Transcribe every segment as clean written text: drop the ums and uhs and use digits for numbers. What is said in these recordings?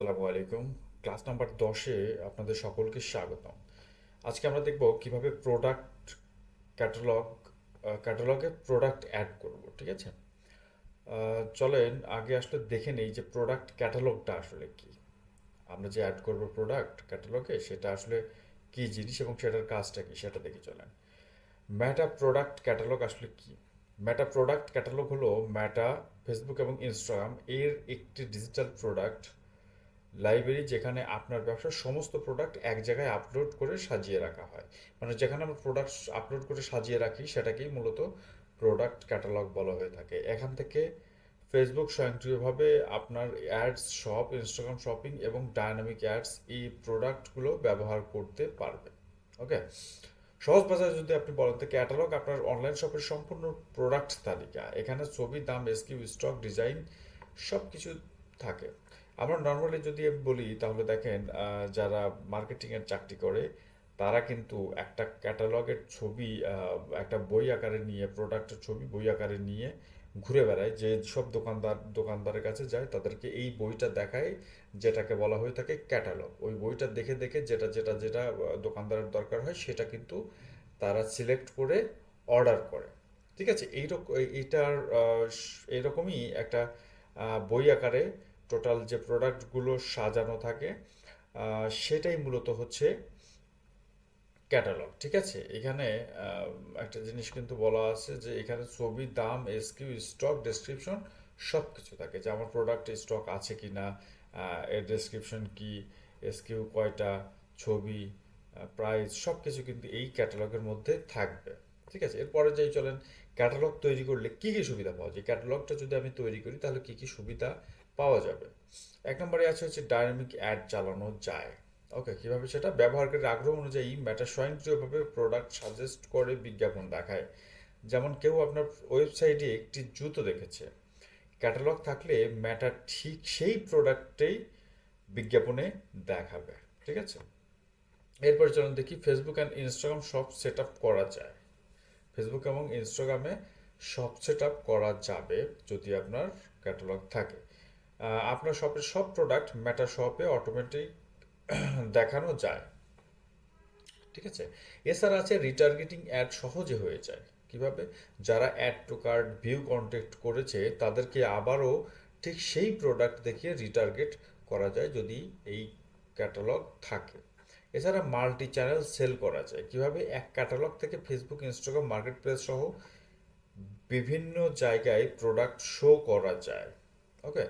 আসসালামু আলাইকুম। Class number 10-এ আপনাদের সকলকে স্বাগতম। আজকে আমরা দেখব কিভাবে প্রোডাক্ট ক্যাটালগ ক্যাটালগে প্রোডাক্ট অ্যাড করব, ঠিক আছে? চলেন আগে আসলে দেখে নেই যে প্রোডাক্ট ক্যাটালগটা আসলে কি। আমরা যে অ্যাড করব প্রোডাক্ট ক্যাটালগে সেটা আসলে কি জিনিস এবং সেটার কাজটা কি সেটা দেখে চলেন। মেটা প্রোডাক্ট ক্যাটালগ আসলে কি? মেটা প্রোডাক্ট ক্যাটালগ হলো মেটা, ফেসবুক এবং ইনস্টাগ্রাম এর একটি ডিজিটাল প্রোডাক্ট লাইব্রেরি যেখানে আপনার ব্যবসার সমস্ত প্রোডাক্ট এক জায়গায় আপলোড করে সাজিয়ে রাখা হয়। মানে যেখানে আমরা প্রোডাক্ট আপলোড করে সাজিয়ে রাখি সেটাকেই মূলত প্রোডাক্ট ক্যাটালগ বলা হয়ে থাকে। এখান থেকে ফেসবুক স্বয়ংক্রিয়ভাবে আপনার অ্যাডস, শপ, ইনস্টাগ্রাম শপিং এবং ডায়নামিক অ্যাডস এই প্রোডাক্টগুলো ব্যবহার করতে পারবে। ওকে, সহজ ভাষায় যদি আপনি বলেন তো ক্যাটালগ আপনার অনলাইন শপের সম্পূর্ণ প্রোডাক্ট তালিকা। এখানে ছবি, দাম, এসকিউ, স্টক, ডিজাইন সব কিছু থাকে। আমরা নর্মালি যদি বলি তাহলে দেখেন যারা মার্কেটিংয়ের চাকরি করে তারা কিন্তু একটা ক্যাটালগের ছবি একটা বই আকারে নিয়ে প্রোডাক্টের ছবি বই আকারে নিয়ে ঘুরে বেড়ায়, যে সব দোকানদারের কাছে যায় তাদেরকে এই বইটা দেখায়, যেটাকে বলা হয়ে থাকে ক্যাটালগ। ওই বইটা দেখে দেখে যেটা যেটা যেটা দোকানদারের দরকার হয় সেটা কিন্তু তারা সিলেক্ট করে অর্ডার করে। ঠিক আছে, এইটার এইরকমই একটা বই আকারে টোটাল যে প্রোডাক্টগুলো সাজানো থাকে সেটাই মূলত হচ্ছে ক্যাটালগ। ঠিক আছে, এখানে একটা জিনিস কিন্তু বলা আছে যে এখানে ছবি, দাম, এসকিউ, স্টক, ডেসক্রিপশন সব কিছু থাকে, যে আমার প্রোডাক্টে স্টক আছে কি না, এর ডেসক্রিপশন কি, এসকিউ কয়টা, ছবি, প্রাইস সব কিছু কিন্তু এই ক্যাটালগের মধ্যে থাকবে। ঠিক আছে, এরপরে যাই চলেন ক্যাটালগ তৈরি করলে কি কি সুবিধা পাওয়া যায়। ক্যাটালগটা যদি আমি তৈরি করি তাহলে কি কি সুবিধা পাওয়া যাবে। এক নম্বরে আছে হচ্ছে ডায়নামিক অ্যাড চালানো যায়। ওকে, কিভাবে সেটা? ব্যবহারকারীর আগ্রহ অনুযায়ী মেটা স্বয়ংক্রিয়ভাবে প্রোডাক্ট সাজেস্ট করে বিজ্ঞাপন দেখায়। যেমন কেউ আপনার ওয়েবসাইটে একটি জুতো দেখেছে, ক্যাটালগ থাকলে মেটা ঠিক সেই প্রোডাক্টেই বিজ্ঞাপনে দেখাবে। ঠিক আছে, এরপরে চলুন দেখি ফেসবুক অ্যান্ড ইনস্টাগ্রাম সব সেট আপ করা যায়। ফেসবুক এবং ইনস্টাগ্রামে সব সেট আপ করা যাবে যদি আপনার ক্যাটালগ থাকে। আপনার শপের সব প্রোডাক্ট মেটা শপে অটোমেটিক দেখানো যায়। ঠিক আছে, এছাড়া আছে রিটার্গেটিং অ্যাড সহজে হয়ে যায়। কিভাবে? যারা add to cart view contact করেছে তাদেরকে আবারও ঠিক সেই প্রোডাক্ট দেখিয়ে রিটার্গেট করা যায় যদি এই ক্যাটালগ থাকে। এছাড়া মাল্টি চ্যানেল সেল করা যায়। কিভাবে? এক ক্যাটালগ থেকে ফেসবুক, ইনস্টাগ্রাম, মার্কেট প্লেস সহ বিভিন্ন জায়গায় প্রোডাক্ট শো করা যায়। ওকে,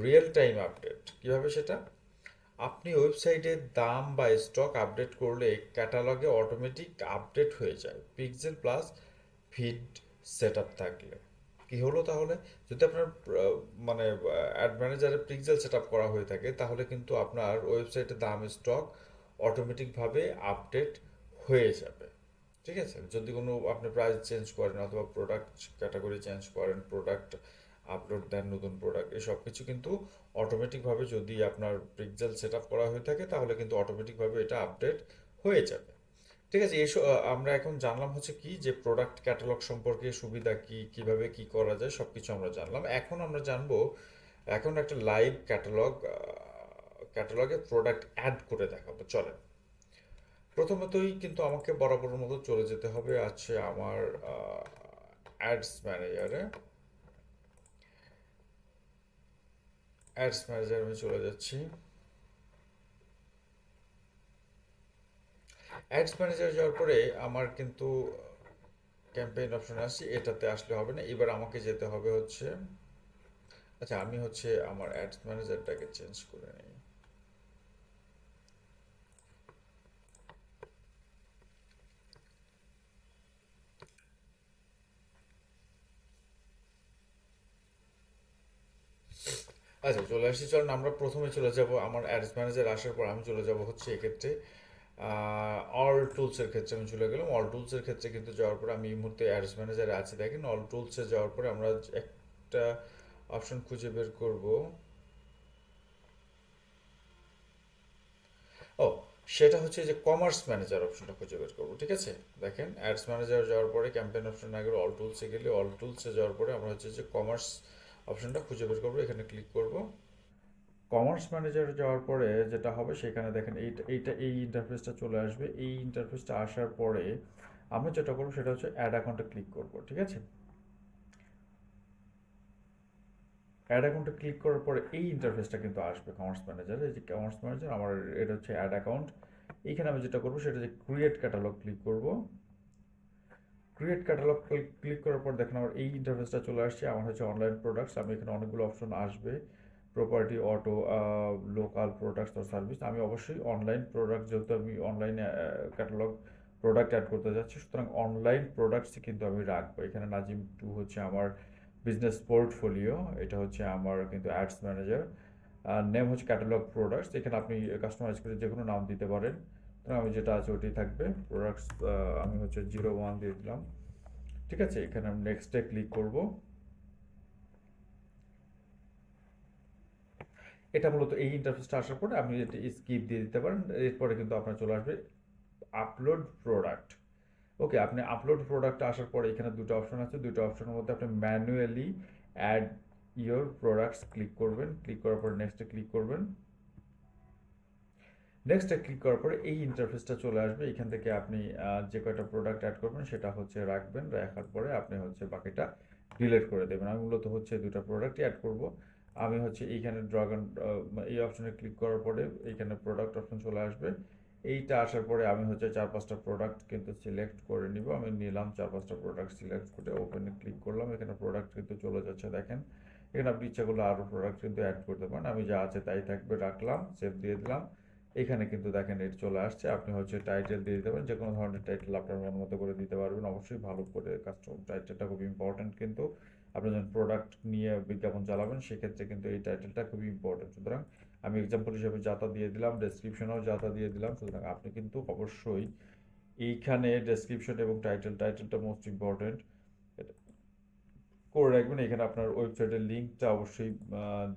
রিয়েল টাইম আপডেট কিভাবে সেটা? আপনি ওয়েবসাইটে দাম বা স্টক আপডেট করলে ক্যাটালগে অটোমেটিক আপডেট হয়ে যায় pixel plus feed set up থাকলে। কি হলো তাহলে? যদি আপনার মানে অ্যাড ম্যানেজারে পিক্সেল সেট আপ করা হয়ে থাকে তাহলে কিন্তু আপনার ওয়েবসাইটে দাম, স্টক অটোমেটিকভাবে আপডেট হয়ে যাবে। ঠিক আছে, যদি কোনো আপনি প্রাইস চেঞ্জ করেন অথবা প্রোডাক্ট ক্যাটাগরি চেঞ্জ করেন, প্রোডাক্ট আপলোড দেন, নতুন প্রোডাক্ট, এই সব কিছু কিন্তু অটোমেটিকভাবে যদি আপনার পিক্সেল সেট আপ করা হয়ে থাকে তাহলে কিন্তু অটোমেটিকভাবে এটা আপডেট হয়ে যাবে। ঠিক আছে, আমরা এখন জানলাম হচ্ছে কি যে প্রোডাক্ট ক্যাটালগ সম্পর্কে সুবিধা কি, কিভাবে কি করা যায় সব কিছু আমরা জানলাম। এখন আমরা জানবো, এখন একটা লাইভ ক্যাটালগে প্রোডাক্ট অ্যাড করে দেখাবো। চলেন, প্রথমতই কিন্তু আমাকে বরাবর মতো চলে যেতে হবে আছে আমার অ্যাডস ম্যানেজারে। অ্যাডস ম্যানেজার আমি চলে যাচ্ছি। অ্যাডস ম্যানেজার যাওয়ার পরে আমার কিন্তু ক্যাম্পেইন অপশন আসছে, এটাতে আসলে হবে না, এবার আমাকে যেতে হবে হচ্ছে, আচ্ছা আমি হচ্ছে আমার অ্যাডস ম্যানেজারটাকে চেঞ্জ করে নিই। আচ্ছা চলে আসছি, চলুন আমরা প্রথমে চলে যাব আমার অ্যাডস ম্যানেজার আসার পর আমি চলে যাব হচ্ছে এক্ষেত্রে অল টুলসের ক্ষেত্রে আমি চলে গেলাম। অল টুলসের ক্ষেত্রে কিন্তু যাওয়ার পরে আমি এই মুহূর্তে অ্যাডস ম্যানেজারে আছি। দেখেন অল টুলসে যাওয়ার পরে আমরা একটা অপশন খুঁজে বের করব। ও, সেটা হচ্ছে যে কমার্স ম্যানেজার অপশনটা খুঁজে বের করবো। ঠিক আছে, দেখেন অ্যাডস ম্যানেজার যাওয়ার পরে ক্যাম্পেইন অপশন না গেলে অল টুলসে গেলে, অল টুলসে যাওয়ার পরে আমরা হচ্ছে যে কমার্স অপশনটা খুঁজে বের করবো, এখানে ক্লিক করব। কমার্স ম্যানেজারে যাওয়ার পরে যেটা হবে সেখানে দেখেন এই ইন্টারফেসটা চলে আসবে। এই ইন্টারফেসটা আসার পরে আমি যেটা করবো সেটা হচ্ছে অ্যাড অ্যাকাউন্টে ক্লিক করব, ঠিক আছে? অ্যাড অ্যাকাউন্টে ক্লিক করার পরে এই ইন্টারফেসটা কিন্তু আসবে কমার্স ম্যানেজারে। এই যে কমার্স ম্যানেজার আমার, এটা হচ্ছে অ্যাড অ্যাকাউন্ট। এইখানে আমি যেটা করবো সেটা যে ক্রিয়েট ক্যাটালগ ক্লিক করব। ক্রিয়েট ক্যাটালগ ক্লিক করার পর দেখেন আমার এই ইন্টারফেসটা চলে আসছে। আমার হচ্ছে অনলাইন প্রোডাক্টস, আমি এখানে অনেকগুলো অপশন আসবে, প্রপার্টি, অটো, লোকাল প্রোডাক্টস ও সার্ভিস। আমি অবশ্যই অনলাইন প্রোডাক্ট, যেহেতু আমি অনলাইনে ক্যাটালগ প্রোডাক্ট অ্যাড করতে যাচ্ছি, সুতরাং অনলাইন প্রোডাক্টসই কিন্তু আমি রাখবো। এখানে নাজিম টু হচ্ছে আমার বিজনেস পোর্টফোলিও, এটা হচ্ছে আমার কিন্তু অ্যাডস ম্যানেজার, নেম হচ্ছে ক্যাটালগ প্রোডাক্টস। এখানে আপনি কাস্টমাইজ করে যে কোনো নাম দিতে পারেন। তো আমি যেটা আছে ওটাই থাকবে প্রোডাক্টস। আমি হচ্ছে 01 দিয়ে দিলাম, ঠিক আছে? এখানে আমি নেক্সটে ক্লিক করব। এটা মূলত এই ইন্টারফেসটা আসার পরে আপনি এটা স্কিপ দিয়ে দিতে পারেন। এরপরে কিন্তু আপনার চলে আসবে আপলোড প্রোডাক্ট। ওকে, আপনি আপলোড প্রোডাক্ট আসার পরে এখানে দুটো অপশন আছে। দুটো অপশনের মধ্যে আপনি manually add your products click করবেন। ক্লিক করার পরে নেক্সটে ক্লিক করবেন। নেক্সটে ক্লিক করার পরে এই ইন্টারফেসটা চলে আসবে। এখান থেকে আপনি যে কয়টা প্রোডাক্ট অ্যাড করবেন সেটা হচ্ছে রাখবেন। রাখার পরে আপনি হচ্ছে বাকিটা ডিলিট করে দেবেন। আমি মূলত হচ্ছে দুটো প্রোডাক্টই অ্যাড করব। আমি হচ্ছে এইখানে ড্রাগন, এই অপশনে ক্লিক করার পরে এইখানে প্রোডাক্ট অপশন চলে আসবে। এইটা আসার পরে আমি হচ্ছে 4-5টা প্রোডাক্ট কিন্তু সিলেক্ট করে নিব। আমি নিলাম 4-5টা প্রোডাক্ট সিলেক্ট করে ওপেনে ক্লিক করলাম। এখানে প্রোডাক্ট কিন্তু চলে যাচ্ছে দেখেন। এখানে আপনি ইচ্ছা করলে আরও প্রোডাক্ট কিন্তু অ্যাড করতে পারেন। আমি যা আছে তাই থাকবে, রাখলাম, সেভ দিয়ে দিলাম। এখানে কিন্তু দেখেন এটা চলে আসছে। আপনি হচ্ছে টাইটেল দিয়ে দিতে পারেন, যে কোনো ধরনের টাইটেল আপনার মন মতো করে দিতে পারবেন। অবশ্যই ভালো করে কাস্টমার টাইটেলটা খুব ইম্পর্ট্যান্ট, কিন্তু আপনি যখন প্রোডাক্ট নিয়ে বিজ্ঞাপন চালাবেন সেক্ষেত্রে কিন্তু এই টাইটেলটা খুবই ইম্পর্ট্যান্ট। সুতরাং আমি এক্সাম্পল হিসেবে যাতা দিয়ে দিলাম, ডেসক্রিপশনেও যাতা দিয়ে দিলাম। সুতরাং আপনি কিন্তু অবশ্যই এইখানে ডেসক্রিপশন এবং টাইটেলটা মোস্ট ইম্পর্ট্যান্ট করে রাখবেন। এখানে আপনার ওয়েবসাইটের লিঙ্কটা অবশ্যই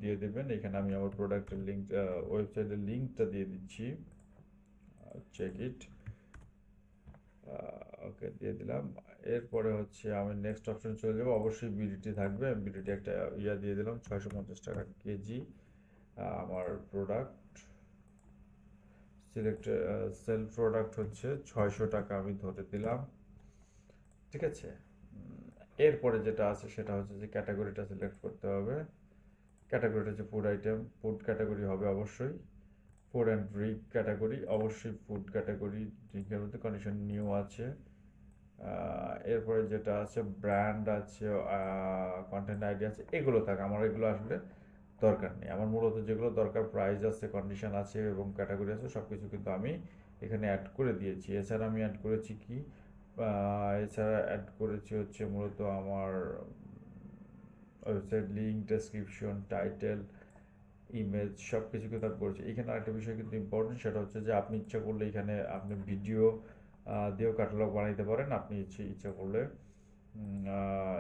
দিয়ে দেবেন। এখানে আমি আমার প্রোডাক্টের লিঙ্ক, ওয়েবসাইটের লিঙ্কটা দিয়ে দিচ্ছি, চেক ইট। ওকে, দিয়ে দিলাম। এরপরে হচ্ছে আমি নেক্সট অপশন চলে যাবো। অবশ্যই বিডিটি থাকবে, আমি বিডিটি একটা দিয়ে দিলাম, 650 টাকা কেজি। আমার প্রোডাক্ট সিলেক্ট, সেল প্রোডাক্ট হচ্ছে 600 টাকা আমি ধরে দিলাম, ঠিক আছে? এরপরে যেটা আছে সেটা হচ্ছে যে ক্যাটাগরিটা সিলেক্ট করতে হবে। ক্যাটাগরিটা হচ্ছে ফুড আইটেম, ফুড ক্যাটাগরি হবে অবশ্যই। ফুড অ্যান্ড ড্রিঙ্ক ক্যাটাগরি, অবশ্যই ফুড ক্যাটাগরি। ড্রিঙ্কের মধ্যে কন্ডিশন নিউ আছে। এরপরে যেটা আছে ব্র্যান্ড আছে, কন্টেন্ট আইডি আছে, এগুলো থাক। আমার এগুলো আসলে দরকার নেই। আমার মূলত যেগুলো দরকার, প্রাইস আছে, কন্ডিশন আছে এবং ক্যাটাগরি আছে, সব কিছু কিন্তু আমি এখানে অ্যাড করে দিয়েছি। এছাড়া আমি অ্যাড করেছি কি, এছাড়া অ্যাড করেছি হচ্ছে মূলত আমার website link, description, title, image, সব কিছু কিন্তু আমি করেছি। এখানে আরেকটা বিষয় কিন্তু ইম্পর্টেন্ট, সেটা হচ্ছে যে আপনি ইচ্ছা করলে এখানে আপনি ভিডিও দিয়েও ক্যাটালগ বানাইতে পারেন। আপনি ইচ্ছা করলে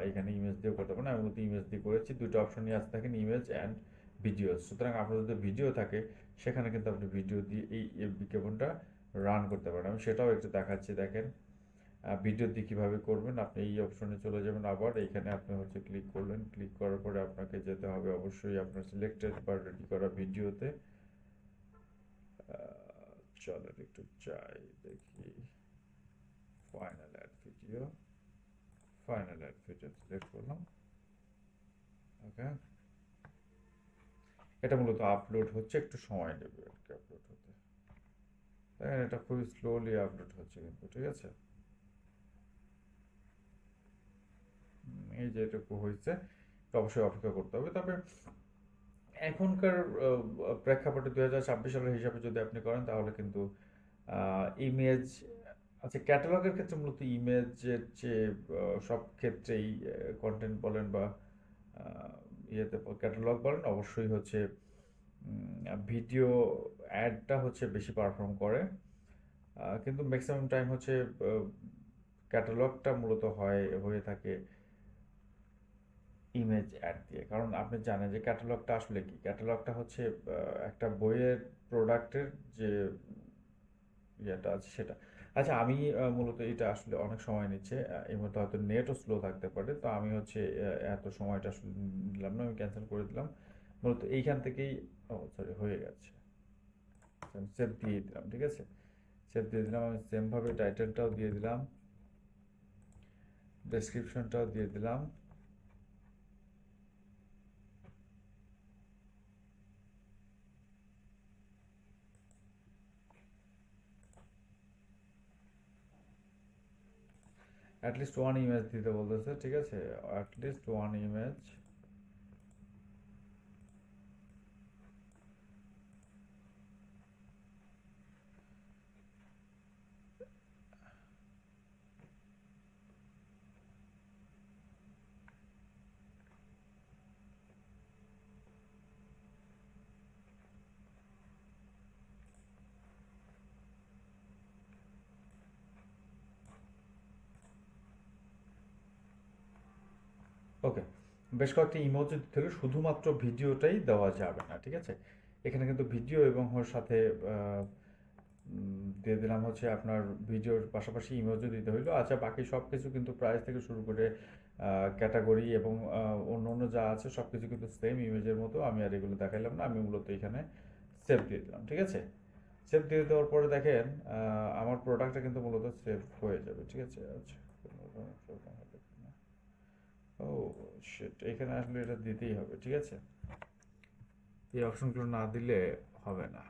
এখানে ইমেজ দিয়েও করতে পারেন। আমি মূলত ইমেজ দিয়ে করেছি। দুটো অপশনই আছে দেখেন, ইমেজ অ্যান্ড ভিডিও। সুতরাং আপনার যদি ভিডিও থাকে সেখানে কিন্তু আপনি ভিডিও দিয়ে এই বিজ্ঞাপনটা রান করতে পারেন। আমি সেটাও একটু দেখাচ্ছি, দেখেন ভিডিও দিয়ে কীভাবে করবেন। আপনি এই অপশনে চলে যাবেন, আবার এইখানে আপনি হচ্ছে ক্লিক করলেন। ক্লিক করার পরে আপনাকে যেতে হবে অবশ্যই আপনার সিলেক্টেড বা রেডি করা ভিডিওতে। চলেন একটু চাই, দেখি final ad video. Final ad video select করলাম। ওকে, এটা মূলত আপলোড হচ্ছে, একটু সময় নেবে আর কি আপলোড হতে। দেখেন এটা খুবই স্লোলি আপলোড হচ্ছে কিন্তু, ঠিক আছে? এই যে এটুকু হয়েছে, অবশ্যই অপেক্ষা করতে হবে। তবে এখনকার প্রেক্ষাপটে 2026 সালের হিসাবে যদি আপনি করেন তাহলে কিন্তু ইমেজ, আচ্ছা ক্যাটালগের ক্ষেত্রে মূলত ইমেজের যে সব ক্ষেত্রেই কন্টেন্ট বলেন বা আহ, ইয়েতে ক্যাটালগ বলেন, অবশ্যই হচ্ছে ভিডিও অ্যাডটা হচ্ছে বেশি পারফর্ম করে। কিন্তু ম্যাক্সিমাম টাইম হচ্ছে ক্যাটালগটা মূলত হয়ে থাকে ইমেজ অ্যাড দিয়ে। কারণ আপনি জানেন যে ক্যাটালগটা আসলে কি, ক্যাটালগটা হচ্ছে একটা বইয়ের প্রোডাক্টের যে ইয়েটা আছে সেটা। আচ্ছা আমি মূলত এটা আসলে অনেক সময় নিচ্ছে, এই মুহূর্তে হয়তো নেটও স্লো থাকতে পারে, তো আমি হচ্ছে এত সময়টা আসলে নিলাম না, আমি ক্যান্সেল করে দিলাম। মূলত এইখান থেকেই ও সরি, হয়ে গেছে। আমি সেভ দিয়ে দিলাম, ঠিক আছে, সেভ দিয়ে দিলাম। আমি সেমভাবে টাইটেলটাও দিয়ে দিলাম, ডেসক্রিপশনটাও দিয়ে দিলাম। অ্যাটলিস্ট ওয়ান ইমেজ দিতে বলতেছে, ঠিক আছে, অ্যাটলিস্ট ওয়ান ইমেজ। ওকে, বেশ কয়েকটি ইমোজি দিতে হলে শুধুমাত্র ভিডিওটাই দেওয়া যাবে না, ঠিক আছে। এখানে কিন্তু ভিডিও এবং ওর সাথে দিয়ে দিলাম হচ্ছে আপনার ভিডিওর পাশাপাশি ইমোজি দিতে হইলো। আচ্ছা, বাকি সব কিছু কিন্তু প্রাইস থেকে শুরু করে ক্যাটাগরি এবং অন্য অন্য যা আছে সব কিছু কিন্তু সেম ইমেজের মতো। আমি আর এগুলো দেখাইলাম না, আমি মূলত এখানে সেভ দিয়ে দিলাম, ঠিক আছে। সেভ দিয়ে দেওয়ার পরে দেখেন আমার প্রোডাক্টটা কিন্তু মূলত সেভ হয়ে যাবে, ঠিক আছে। আচ্ছা, ও শিট, এখানে আসলে এটা দিতেই হবে, ঠিক আছে। এই অপশনগুলো না দিলে হবে না।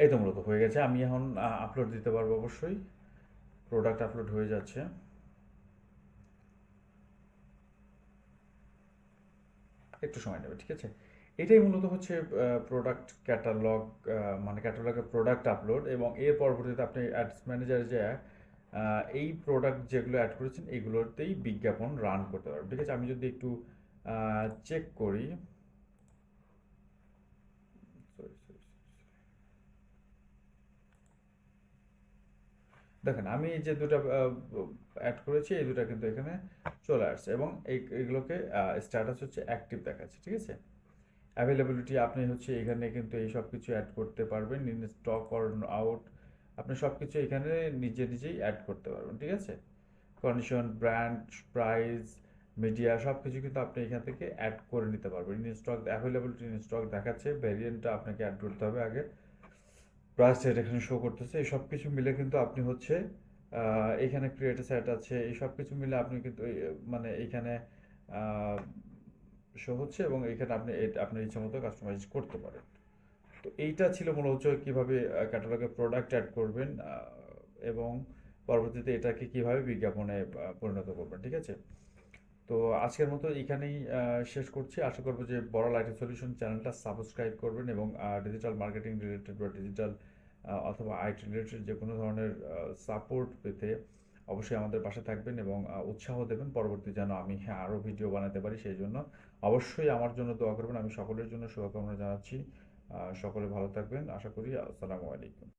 এই তো মূলত হয়ে গেছে। আমি এখন আপলোড দিতে পারবো অবশ্যই। প্রোডাক্ট আপলোড হয়ে যাচ্ছে। একটু সময় নেবে, ঠিক আছে। এটাই মূলত হচ্ছে প্রোডাক্ট ক্যাটালগ, মানে ক্যাটালগের প্রোডাক্ট আপলোড। এবং এর পরবর্তীতে আপনি অ্যাডস ম্যানেজারে যে এই প্রোডাক্ট যেগুলো অ্যাড করেছেন এগুলোতেই বিজ্ঞাপন রান করতে পারবেন, ঠিক আছে। আমি যদি একটু চেক করি, সরি সরি, দেখেন আমি এই যে দুটো অ্যাড করেছি এই দুটো কিন্তু এখানে চলে আসছে এবং এইগুলোকে স্ট্যাটাস হচ্ছে অ্যাক্টিভ দেখাচ্ছে, ঠিক আছে। অ্যাভেলেবিলিটি আপনি হচ্ছে এখানে কিন্তু এই সব কিছু অ্যাড করতে পারবেন, ইন স্টক অর আউট, আপনি সব কিছু এখানে নিজে নিজেই অ্যাড করতে পারবেন, ঠিক আছে। কন্ডিশন, ব্র্যান্ড, প্রাইস, মিডিয়া সব কিছু কিন্তু আপনি এখান থেকে অ্যাড করে নিতে পারবেন। In stock, availability in stock দেখাচ্ছে, ভ্যারিয়েন্টটা আপনাকে অ্যাড করতে হবে আগে, প্রাইস রেট এখানে শো করতেছে। এই সব কিছু মিলে কিন্তু আপনি হচ্ছে এখানে ক্রিয়েট সেট আছে, এই সব কিছু মিলে আপনি কিন্তু মানে এইখানে শো হচ্ছে এবং এখানে আপনি আপনার ইচ্ছা মতো কাস্টমাইজ করতে পারেন। তো এইটা ছিল মূলত হচ্ছে কীভাবে ক্যাটালগে প্রোডাক্ট অ্যাড করবেন এবং পরবর্তীতে এটাকে কীভাবে বিজ্ঞাপনে পরিণত করবেন, ঠিক আছে। তো আজকের মতো এখানেই শেষ করছি। আশা করবো যে বড় লাইটিং সলিউশন চ্যানেলটা সাবস্ক্রাইব করবেন এবং ডিজিটাল মার্কেটিং রিলেটেড বা ডিজিটাল অথবা আইটি রিলেটেড যে কোনো ধরনের সাপোর্ট পেতে অবশ্যই আমাদের পাশে থাকবেন এবং উৎসাহ দেবেন পরবর্তী যেন আমি আরও ভিডিও বানাতে পারি। সেই জন্য অবশ্যই আমার জন্য দোয়া করবেন। আমি সকলের জন্য শুভকামনা জানাচ্ছি। সকলে ভালো থাকবেন আশা করি। আসসালামু আলাইকুম।